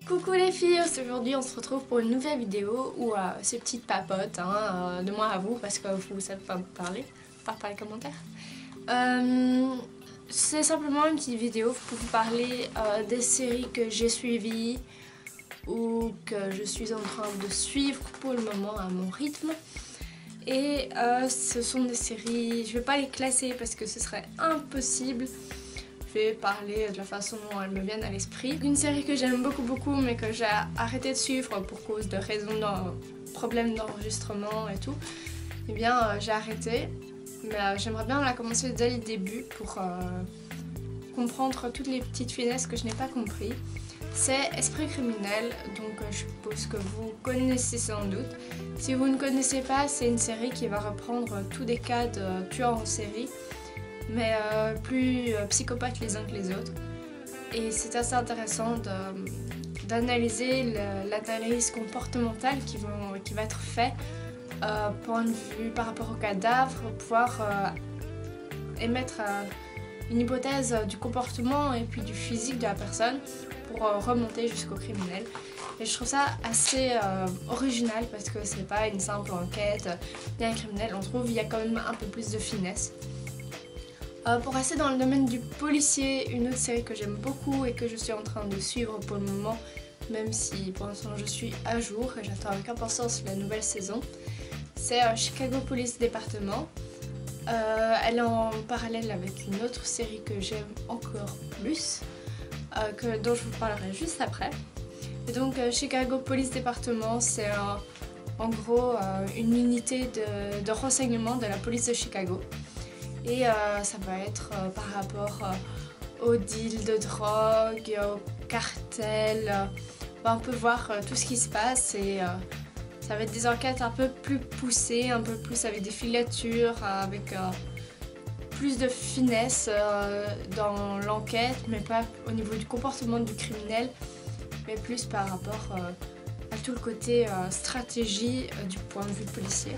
Coucou les filles, aujourd'hui on se retrouve pour une nouvelle vidéo où ces petites papotes de moi à vous parce que vous savez pas me parler, par les commentaires. C'est simplement une petite vidéo pour vous parler des séries que j'ai suivies ou que je suis en train de suivre pour le moment à mon rythme. Et ce sont des séries, je vais pas les classer parce que ce serait impossible. Je vais parler de la façon dont elles me viennent à l'esprit. Une série que j'aime beaucoup mais que j'ai arrêté de suivre pour cause de problèmes d'enregistrement et tout, eh bien j'ai arrêté. Mais j'aimerais bien la commencer dès le début pour comprendre toutes les petites finesses que je n'ai pas compris. C'est Esprit criminel, donc je suppose que vous connaissez sans doute. Si vous ne connaissez pas, c'est une série qui va reprendre tous des cas de tueurs en série, mais plus psychopathes les uns que les autres. Et c'est assez intéressant d'analyser l'analyse comportementale qui va être faite point de vue par rapport au cadavre, pour pouvoir émettre une hypothèse du comportement et puis du physique de la personne pour remonter jusqu'au criminel. Et je trouve ça assez original parce que c'est pas une simple enquête, il y a un criminel, on trouve il y a quand même un peu plus de finesse. Pour rester dans le domaine du policier, une autre série que j'aime beaucoup et que je suis en train de suivre pour le moment, même si pour l'instant je suis à jour et j'attends avec impatience la nouvelle saison, c'est Chicago Police Département. Elle est en parallèle avec une autre série que j'aime encore plus, dont je vous parlerai juste après. Et donc Chicago Police Département, c'est en gros une unité de renseignement de la police de Chicago. Et ça va être par rapport au deal de drogue, au cartel, on peut voir tout ce qui se passe et ça va être des enquêtes un peu plus poussées, un peu plus avec des filatures, avec plus de finesse dans l'enquête, mais pas au niveau du comportement du criminel, mais plus par rapport à tout le côté stratégie du point de vue policier.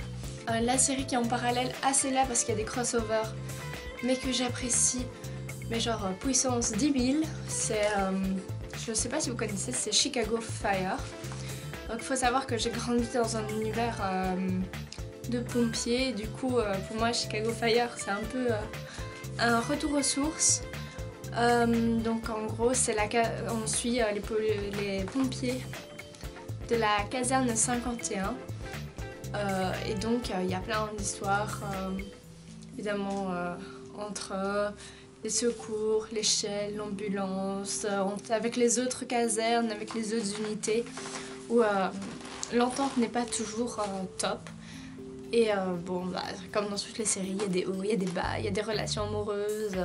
La série qui est en parallèle assez là parce qu'il y a des crossovers, mais que j'apprécie, mais genre puissance 10 000, c'est, je sais pas si vous connaissez, c'est Chicago Fire. Donc il faut savoir que j'ai grandi dans un univers de pompiers, du coup pour moi Chicago Fire c'est un peu un retour aux sources. Donc en gros on suit les pompiers de la caserne 51. Et donc il y a plein d'histoires évidemment entre les secours, l'échelle, l'ambulance, avec les autres casernes, avec les autres unités où l'entente n'est pas toujours top. Et bon, comme dans toutes les séries, il y a des hauts, il y a des bas, il y a des relations amoureuses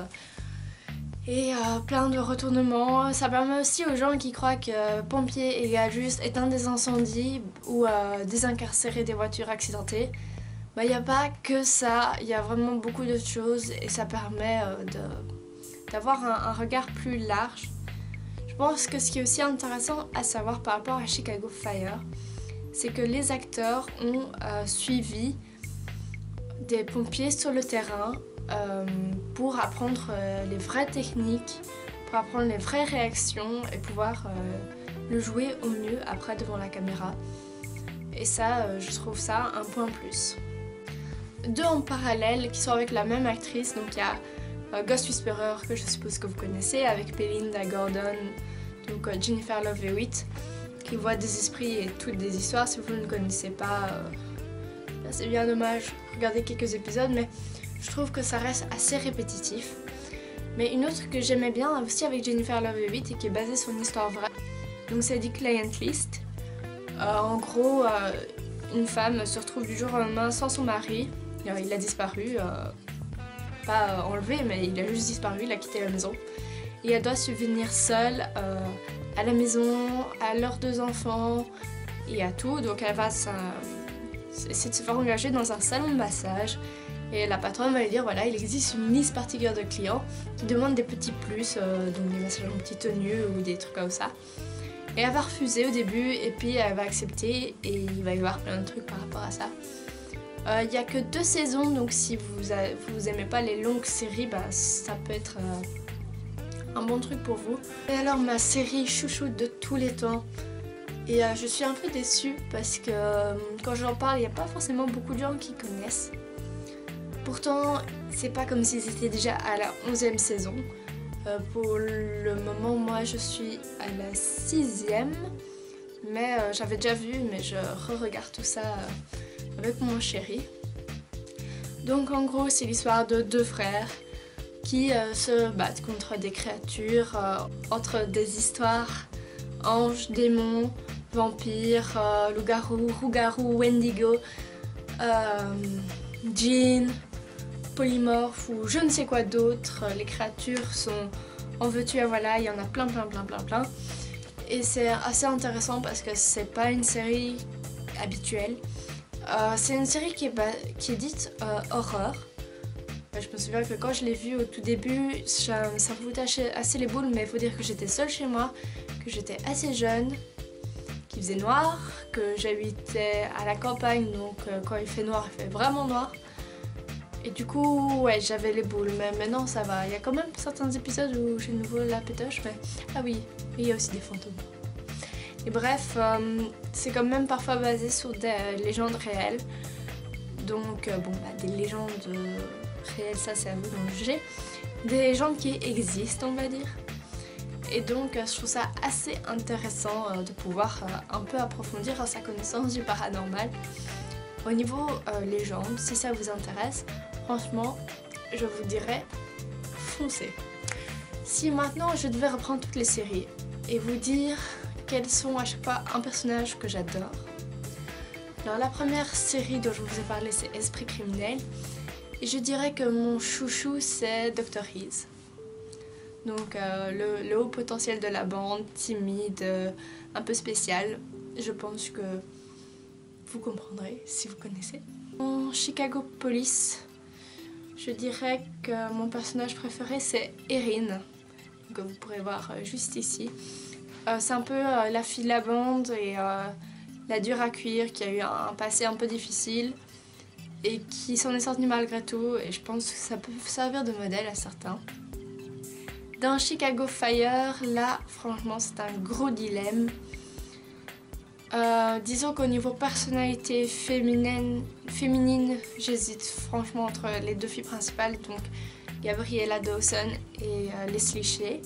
et plein de retournements. Ça permet aussi aux gens qui croient que pompier égale juste éteindre des incendies ou désincarcérer des voitures accidentées. Il n'y a pas que ça, il y a vraiment beaucoup d'autres choses et ça permet d'avoir un regard plus large. Je pense que ce qui est aussi intéressant à savoir par rapport à Chicago Fire, c'est que les acteurs ont suivi des pompiers sur le terrain pour apprendre les vraies techniques, pour apprendre les vraies réactions et pouvoir le jouer au mieux après devant la caméra. Et ça, je trouve ça un point plus. Deux en parallèle qui sont avec la même actrice, donc il y a Ghost Whisperer que je suppose que vous connaissez avec Belinda Gordon, donc Jennifer Love Hewitt, qui voit des esprits et toutes des histoires. Si vous ne connaissez pas, c'est bien dommage, regardez quelques épisodes, mais je trouve que ça reste assez répétitif. Mais une autre que j'aimais bien aussi avec Jennifer Love Hewitt et qui est basée sur une histoire vraie, donc c'est The Client List. En gros, une femme se retrouve du jour au lendemain sans son mari. Il a disparu, pas enlevé, mais il a juste disparu, il a quitté la maison. Et elle doit subvenir seule à la maison, à leurs 2 enfants et à tout. Donc elle va essayer de se faire engager dans un salon de massage. Et la patronne va lui dire voilà, il existe une liste particulière de clients qui demandent des petits plus, donc des massages en petite tenue ou des trucs comme ça. Et elle va refuser au début et puis elle va accepter et il va y avoir plein de trucs par rapport à ça. Il n'y a que 2 saisons, donc si vous aimez pas les longues séries, ça peut être un bon truc pour vous. Et alors ma série chouchoute de tous les temps. Et je suis un peu déçue parce que quand j'en parle, il n'y a pas forcément beaucoup de gens qui connaissent. Pourtant, c'est pas comme s'ils étaient déjà à la 11e saison. Pour le moment, moi je suis à la 6e. Mais j'avais déjà vu, mais je re-regarde tout ça avec mon chéri. Donc en gros, c'est l'histoire de deux frères qui se battent contre des créatures, entre des histoires, anges, démons, vampires, loups-garous, roux-garous, wendigo, djinns, polymorphes ou je ne sais quoi d'autre. Les créatures sont en veux-tu et voilà, il y en a plein. Et c'est assez intéressant parce que c'est pas une série habituelle. C'est une série qui est dite horreur. Je me souviens que quand je l'ai vue au tout début, ça me foutait assez les boules, mais il faut dire que j'étais seule chez moi, que j'étais assez jeune, qu'il faisait noir, que j'habitais à la campagne, donc quand il fait noir, il fait vraiment noir. Et du coup, ouais, j'avais les boules, mais maintenant ça va. Il y a quand même certains épisodes où j'ai de nouveau la pétoche, mais ah oui, il y a aussi des fantômes. Et bref, c'est quand même parfois basé sur des légendes réelles. Donc, des légendes réelles, ça c'est à vous d'en juger. Des légendes qui existent, on va dire. Et donc, je trouve ça assez intéressant de pouvoir un peu approfondir sa connaissance du paranormal. Au niveau légendes, si ça vous intéresse, franchement, je vous dirais, foncez. Si maintenant je devais reprendre toutes les séries et vous dire quels sont à chaque fois un personnage que j'adore. Alors la première série dont je vous ai parlé, c'est Esprit criminel. Et je dirais que mon chouchou, c'est Dr. Heath. Donc le haut potentiel de la bande, timide, un peu spécial. Je pense que vous comprendrez si vous connaissez. En Chicago Police, je dirais que mon personnage préféré, c'est Erin, que vous pourrez voir juste ici. C'est un peu la fille de la bande et la dure à cuire qui a eu un passé un peu difficile et qui s'en est sortie malgré tout, et je pense que ça peut servir de modèle à certains. Dans Chicago Fire, là franchement c'est un gros dilemme. Disons qu'au niveau personnalité féminine, j'hésite franchement entre les deux filles principales, donc Gabriella Dawson et Leslie Shea.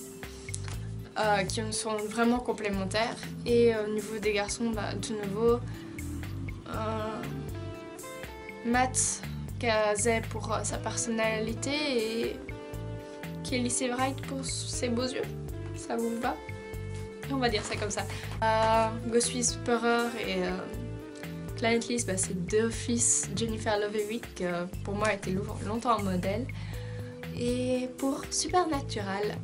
Qui sont vraiment complémentaires. Et au niveau des garçons, de nouveau, Matt Casey pour sa personnalité et Kelly Sebright pour ses beaux yeux. Ça vous va? On va dire ça comme ça. Ghost Whisperer et Client List, c'est deux fils. Jennifer Love Hewitt, pour moi, a été longtemps un modèle. Et pour Supernatural,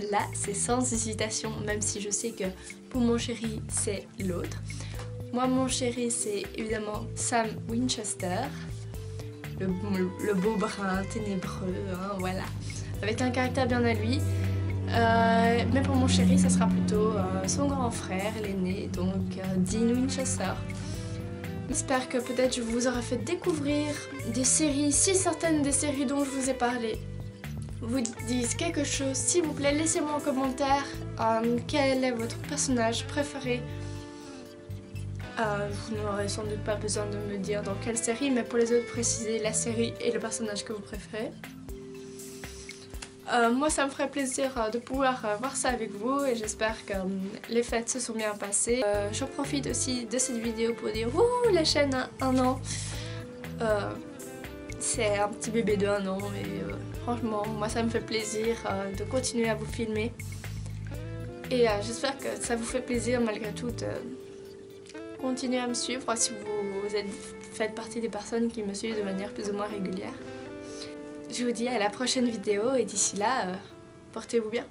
là, c'est sans hésitation, même si je sais que pour mon chéri, c'est l'autre. Moi, mon chéri, c'est évidemment Sam Winchester, le beau brun ténébreux, hein, voilà, avec un caractère bien à lui. Mais pour mon chéri, ça sera plutôt son grand frère, l'aîné, donc Dean Winchester. J'espère que peut-être je vous aurai fait découvrir des séries, si certaines des séries dont je vous ai parlé vous disent quelque chose, s'il vous plaît, laissez-moi en commentaire quel est votre personnage préféré. Vous n'aurez sans doute pas besoin de me dire dans quelle série, mais pour les autres, précisez la série et le personnage que vous préférez. Moi, ça me ferait plaisir de pouvoir voir ça avec vous, et j'espère que les fêtes se sont bien passées. Je profite aussi de cette vidéo pour dire « Wouh, la chaîne a 1 an !» C'est un petit bébé de 1 an, mais franchement, moi ça me fait plaisir de continuer à vous filmer. Et j'espère que ça vous fait plaisir malgré tout de continuer à me suivre si vous faites partie des personnes qui me suivent de manière plus ou moins régulière. Je vous dis à la prochaine vidéo et d'ici là, portez-vous bien.